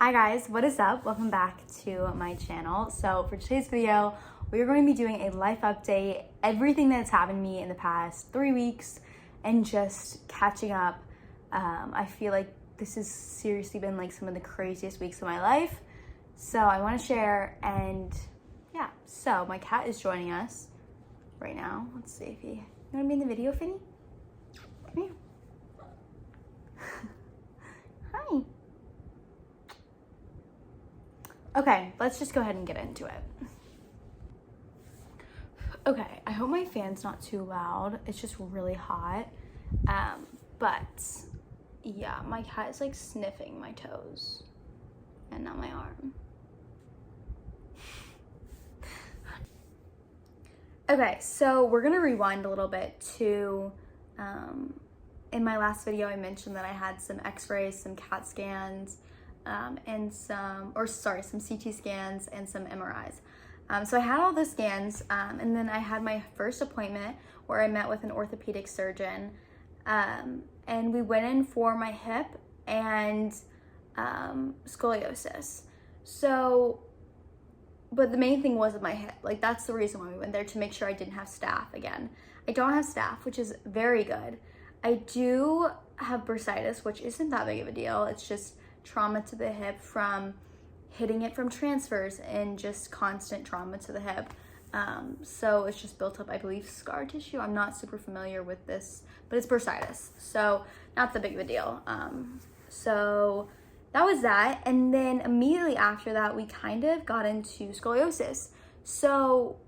Hi guys, what is up? Welcome back to my channel. So for today's video, we are going to be doing a life update, everything that's happened to me in the past 3 weeks, and just catching up. I feel like this has seriously been like some of the craziest weeks of my life. So I want to share, and yeah, so my cat is joining us right now. Let's see if you want to be in the video, Finny? Come here. Hi. Okay, let's just go ahead and get into it. Okay, I hope my fan's not too loud. It's just really hot. But yeah, my cat is like sniffing my toes and not my arm. Okay, so we're gonna rewind a little bit to, in my last video I mentioned that I had some x-rays, some CAT scans, and some CT scans and some MRIs. So I had all the scans, and then I had my first appointment where I met with an orthopedic surgeon, and we went in for my hip and scoliosis. So, but the main thing was my hip. Like, that's the reason why we went there, to make sure I didn't have staph again. I don't have staph, which is very good. I do have bursitis, which isn't that big of a deal. It's just trauma to the hip from hitting it from transfers and just constant trauma to the hip. So it's just built up, I believe, scar tissue. I'm not super familiar with this, but it's bursitis, so not that big of a deal. So that was that. And then immediately after that, we kind of got into scoliosis. So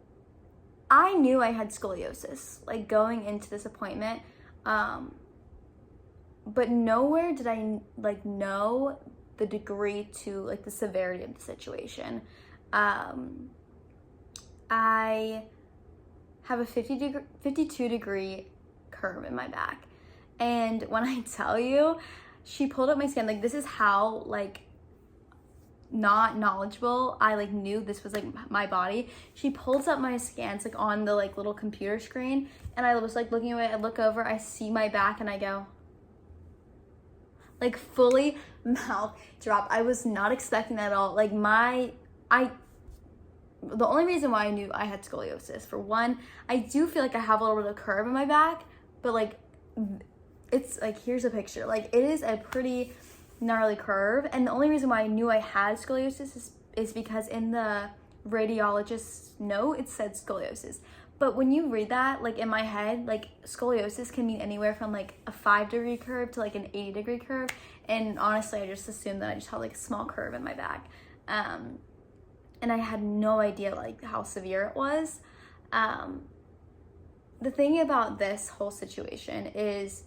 I knew I had scoliosis, like, going into this appointment. But nowhere did I like know the degree to like the severity of the situation. I have a 52 degree curve in my back. And when I tell you, she pulled up my scan, like, this is how like not knowledgeable I like knew this was like my body. She pulls up my scans like on the like little computer screen, and I was like looking away. I look over, I see my back, and I go, like, fully mouth drop. I was not expecting that at all. Like, the only reason why I knew I had scoliosis, for one, I do feel like I have a little bit of curve in my back, but like, it's like, here's a picture. Like, it is a pretty gnarly curve. And the only reason why I knew I had scoliosis is because in the radiologist's note, it said scoliosis. But when you read that, like, in my head, like, scoliosis can mean anywhere from like a 5-degree curve to like an 80-degree curve. And honestly, I just assumed that I just had like a small curve in my back. And I had no idea like how severe it was. The thing about this whole situation is,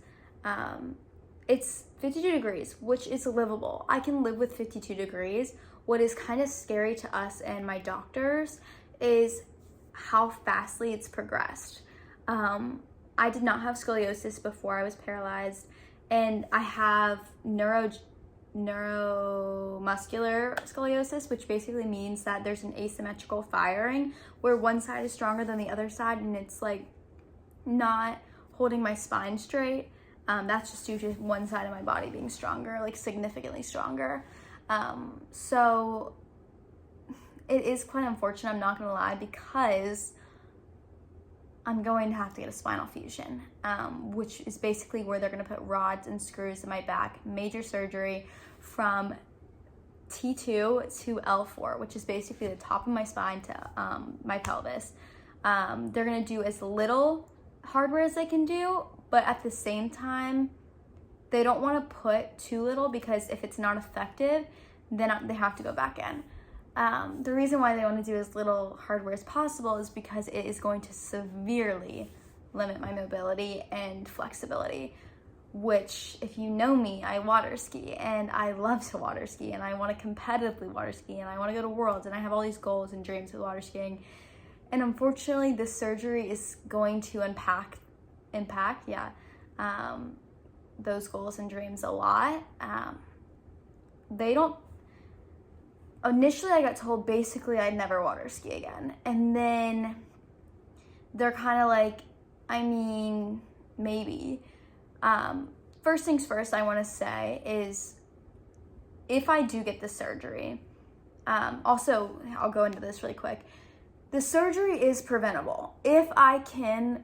it's 52 degrees, which is livable. I can live with 52 degrees. What is kind of scary to us and my doctors is how fastly it's progressed. I did not have scoliosis before I was paralyzed, and I have neuromuscular scoliosis, which basically means that there's an asymmetrical firing where one side is stronger than the other side, and it's like not holding my spine straight. That's just due to one side of my body being stronger, like significantly stronger. So it is quite unfortunate, I'm not gonna lie, because I'm going to have to get a spinal fusion, which is basically where they're gonna put rods and screws in my back, major surgery from T2 to L4, which is basically the top of my spine to my pelvis. They're gonna do as little hardware as they can do, but at the same time, they don't wanna put too little, because if it's not effective, then they have to go back in. The reason why they want to do as little hardware as possible is because it is going to severely limit my mobility and flexibility, which, if you know me, I water ski, and I love to water ski, and I want to competitively water ski, and I want to go to Worlds, and I have all these goals and dreams with water skiing. And unfortunately, this surgery is going to impact those goals and dreams a lot. Initially, I got told basically I'd never water ski again. And then they're kind of like, I mean, maybe. First things first, I want to say is if I do get the surgery, also, I'll go into this really quick. The surgery is preventable. If I can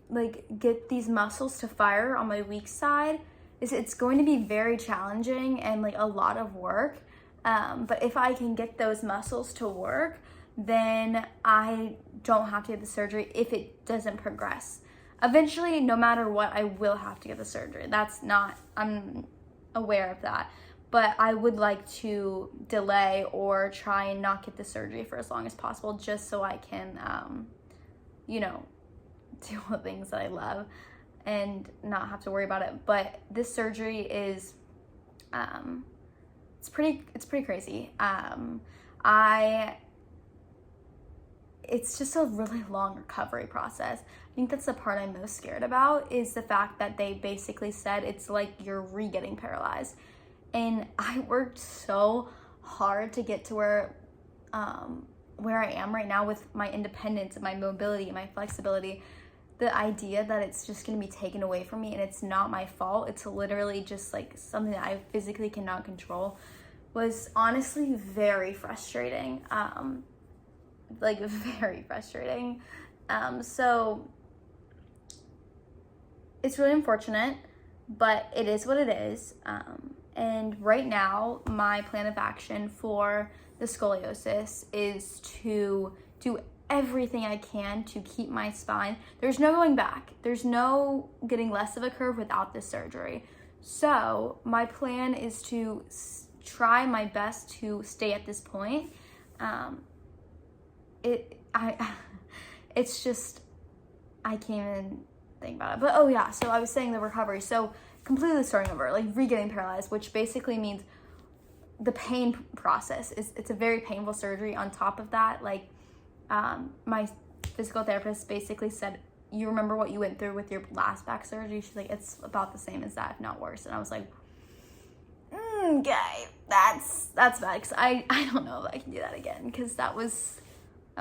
like get these muscles to fire on my weak side, it's going to be very challenging and like a lot of work. But if I can get those muscles to work, then I don't have to get the surgery if it doesn't progress. Eventually, no matter what, I will have to get the surgery. I'm aware of that. But I would like to delay or try and not get the surgery for as long as possible, just so I can, do all the things that I love and not have to worry about it. But this surgery is, it's pretty crazy. It's just a really long recovery process. I think that's the part I'm most scared about, is the fact that they basically said it's like you're re-getting paralyzed. And I worked so hard to get to where I am right now with my independence and my mobility and my flexibility. The idea that it's just going to be taken away from me and it's not my fault, it's literally just like something that I physically cannot control, was honestly very frustrating. Very frustrating. So it's really unfortunate, but it is what it is. And right now, my plan of action for the scoliosis is to do everything I can to keep my spine. There's no going back. There's no getting less of a curve without this surgery. So my plan is to try my best to stay at this point. It's just, I can't even think about it. But oh yeah, so I was saying the recovery. So completely starting over, like re-getting paralyzed, which basically means the pain process it's a very painful surgery. On top of that, like my physical therapist basically said, you remember what you went through with your last back surgery? She's like, it's about the same as that, if not worse. And I was like, okay, that's bad, because I don't know if I can do that again, because that was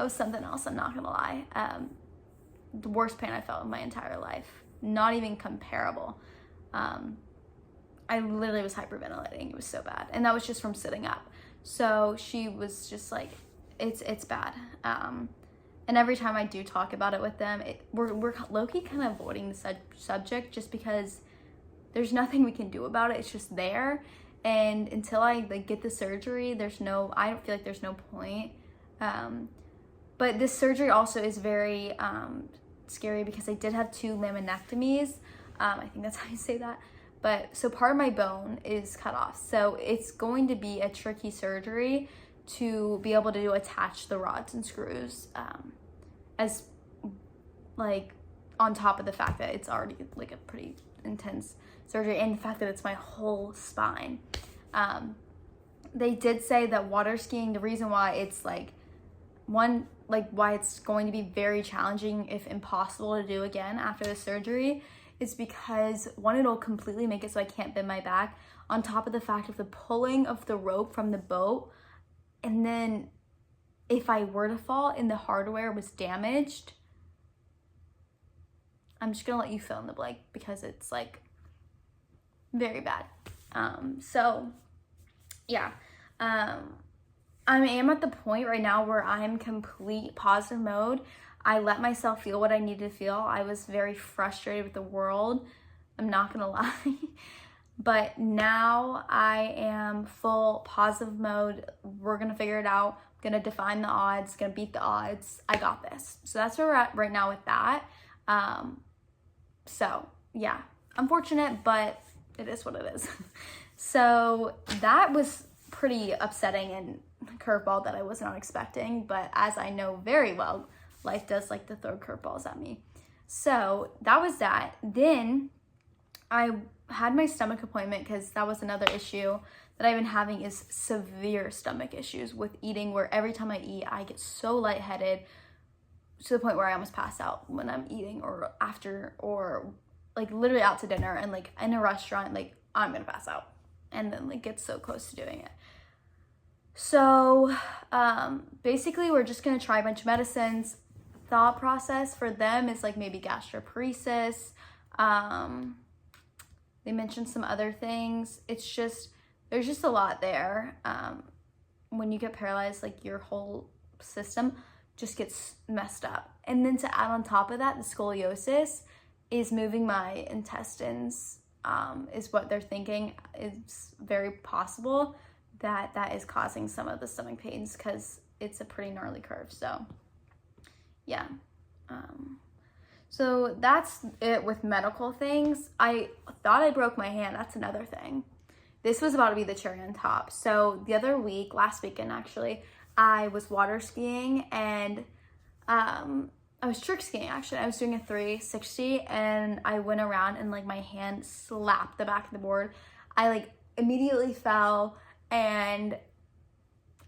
something else. I'm not gonna lie. The worst pain I felt in my entire life, not even comparable. I literally was hyperventilating. It was so bad, and that was just from sitting up. So she was just like, it's bad. And every time I do talk about it with them, we're low-key kind of avoiding the subject, just because there's nothing we can do about it. It's just there, and until I like get the surgery, I don't feel like there's no point. But this surgery also is very scary, because I did have 2 laminectomies. I think that's how you say that. But so part of my bone is cut off. So it's going to be a tricky surgery to be able to attach the rods and screws, as like on top of the fact that it's already like a pretty intense surgery, and the fact that it's my whole spine. They did say that water skiing, the reason why it's why it's going to be very challenging, if impossible, to do again after the surgery, is because one, it'll completely make it so I can't bend my back, on top of the fact of the pulling of the rope from the boat. And then if I were to fall and the hardware was damaged, I'm just gonna let you fill in the blank, because it's like very bad. So yeah, I am at the point right now where I'm complete positive mode. I let myself feel what I needed to feel. I was very frustrated with the world, I'm not gonna lie. But now I am full positive mode. We're gonna figure it out. I'm gonna define the odds, gonna beat the odds. I got this. So that's where we're at right now with that. So yeah, unfortunate, but it is what it is. So that was pretty upsetting and curveball that I was not expecting, but as I know very well, life does like to throw curveballs at me. So that was that. Then I had my stomach appointment, because that was another issue that I've been having, is severe stomach issues with eating, where every time I eat, I get so lightheaded to the point where I almost pass out when I'm eating, or after, or like literally out to dinner and like in a restaurant, like I'm gonna pass out, and then like get so close to doing it. So basically we're just gonna try a bunch of medicines. Thought process for them is like maybe gastroparesis. They mentioned some other things. It's just there's just a lot there. When you get paralyzed, like your whole system just gets messed up. And then to add on top of that, the scoliosis is moving my intestines, is what they're thinking. It's very possible that that is causing some of the stomach pains because it's a pretty gnarly curve. So yeah. So that's it with medical things. I thought I broke my hand. That's another thing. This was about to be the cherry on top. So the other week, last weekend actually, I was water skiing and I was trick skiing actually. I was doing a 360 and I went around and like my hand slapped the back of the board. I like immediately fell and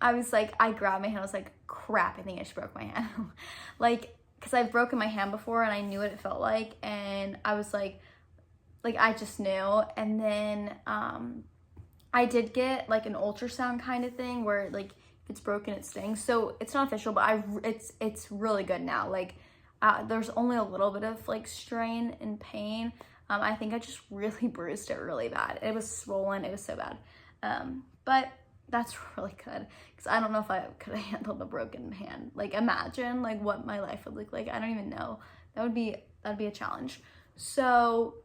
I was like, I grabbed my hand. I was like, crap, I think I just broke my hand. Like, because I've broken my hand before and I knew what it felt like. And I was like I just knew. And then I did get like an ultrasound kind of thing where like if it's broken, it stings. So it's not official, but it's really good now. Like there's only a little bit of like strain and pain. I think I just really bruised it really bad. It was swollen. It was so bad. But that's really good because I don't know if I could have handled a broken hand. Like imagine like what my life would look like. I don't even know. That'd be a challenge. So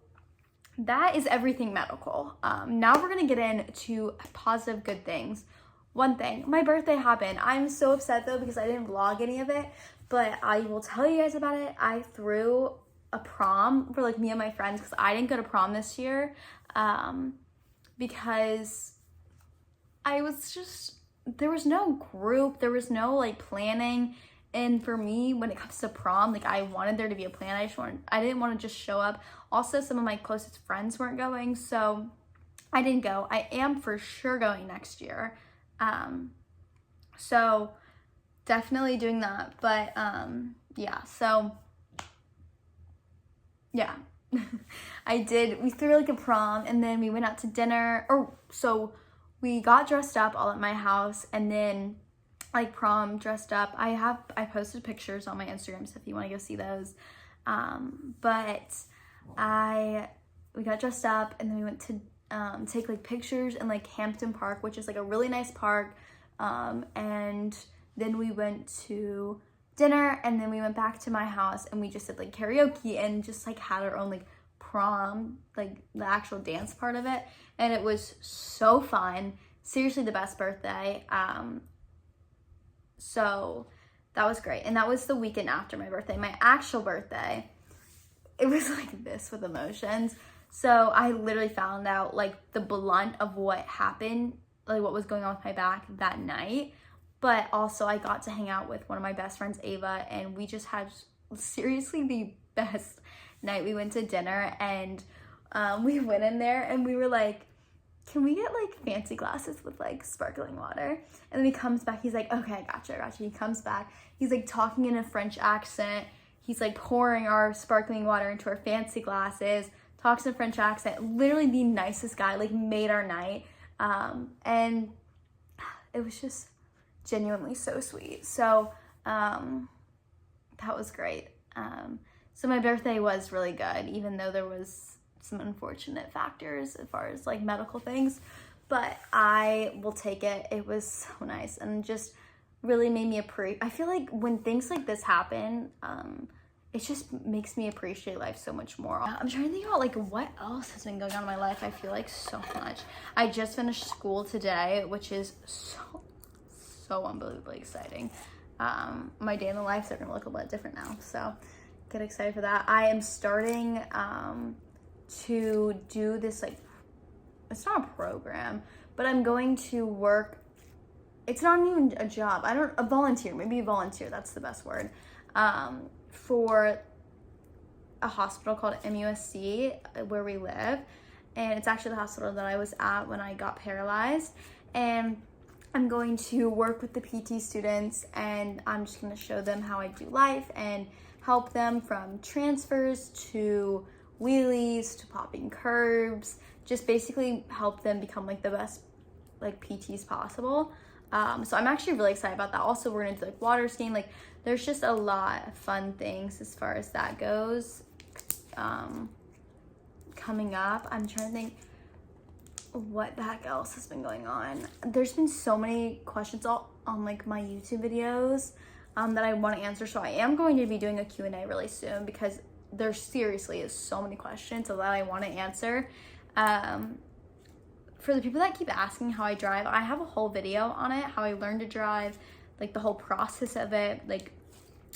that is everything medical. Now we're gonna get into positive good things. One thing, my birthday happened. I'm so upset though because I didn't vlog any of it, but I will tell you guys about it. I threw a prom for like me and my friends because I didn't go to prom this year because I was just, there was no group, there was no like planning. And for me, when it comes to prom, like I wanted there to be a plan. I didn't want to just show up. Also, some of my closest friends weren't going, so I didn't go. I am for sure going next year. So definitely doing that. But yeah, so yeah. We threw like a prom and then we went out to dinner. So we got dressed up all at my house and then like prom dressed up. I posted pictures on my Instagram, so if you want to go see those. But we got dressed up and then we went to take like pictures in like Hampton Park, which is like a really nice park. And then we went to dinner and then we went back to my house and we just did like karaoke and just like had our own like prom, like the actual dance part of it. And it was so fun. Seriously, the best birthday. So that was great. And that was the weekend after my birthday. My actual birthday, it was like this with emotions. So I literally found out like the blunt of what happened, like what was going on with my back that night. But also I got to hang out with one of my best friends, Ava, and we just had seriously the best night. We went to dinner and we went in there and we were like, can we get like fancy glasses with like sparkling water? And then he comes back, he's like, okay, I gotcha. He comes back, he's like talking in a French accent. He's like pouring our sparkling water into our fancy glasses, talks in a French accent, literally the nicest guy, like made our night. And it was just genuinely so sweet. So that was great. So my birthday was really good, even though there was some unfortunate factors as far as like medical things, but I will take it. It was so nice and just really made me I feel like when things like this happen, it just makes me appreciate life so much more. I'm trying to think about like what else has been going on in my life. I feel like so much. I just finished school today, which is so unbelievably exciting. My day in the life are gonna look a lot different now, so get excited for that. I am starting to do this, like, it's not a program, but I'm going to work, it's not even a job, a volunteer, that's the best word, for a hospital called MUSC where we live, and it's actually the hospital that I was at when I got paralyzed, and I'm going to work with the PT students and I'm just going to show them how I do life and help them from transfers to wheelies to popping curbs, just basically help them become like the best like PTs possible. So I'm actually really excited about that. Also, we're gonna do like water skiing. Like there's just a lot of fun things as far as that goes coming up. I'm trying to think what the heck else has been going on? There's been so many questions all on like my YouTube videos that I want to answer. So I am going to be doing a Q&A really soon because there seriously is so many questions that I want to answer. For the people that keep asking how I drive, I have a whole video on it, how I learned to drive, like the whole process of it, like,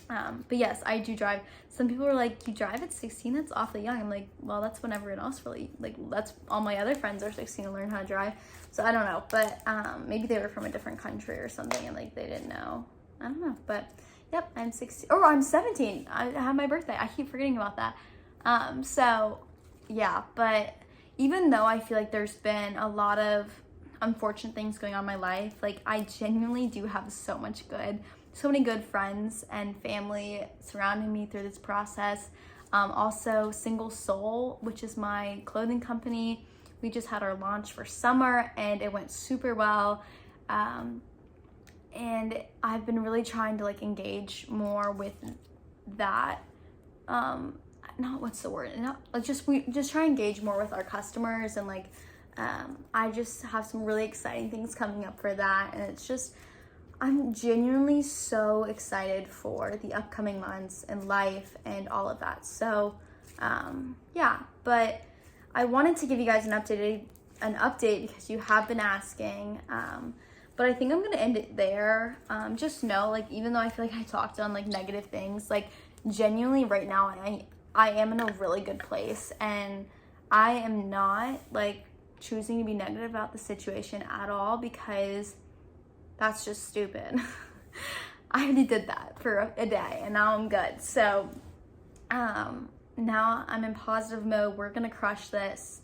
but yes, I do drive. Some people are like, you drive at 16? That's awfully young. I'm like, well, that's when everyone else really, like, that's all my other friends are 16 to learn how to drive. So I don't know, but maybe they were from a different country or something and like they didn't know. I don't know, but yep, I'm 16, or I'm 17. I have my birthday. I keep forgetting about that. So yeah, but even though I feel like there's been a lot of unfortunate things going on in my life, like I genuinely do have so many good friends and family surrounding me through this process. Also Single Soul, which is my clothing company. We just had our launch for summer and it went super well. And I've been really trying to like engage more with that. We just try to engage more with our customers and like, I just have some really exciting things coming up for that. And it's just, I'm genuinely so excited for the upcoming months and life and all of that. So, yeah, but I wanted to give you guys an update because you have been asking. But I think I'm going to end it there. Just know, like, even though I feel like I talked on like negative things, like genuinely right now, I am in a really good place and I am not like choosing to be negative about the situation at all because that's just stupid. I already did that for a day and now I'm good. So now I'm in positive mode. We're gonna crush this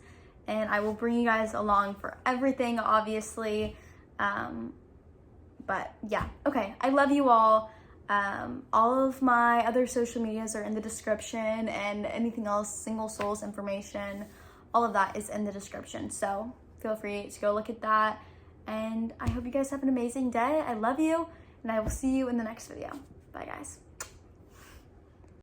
and I will bring you guys along for everything, obviously. But yeah, okay, I love you all. All of my other social medias are in the description and anything else, Single Souls information, all of that is in the description. So feel free to go look at that. And I hope you guys have an amazing day. I love you and I will see you in the next video. Bye guys.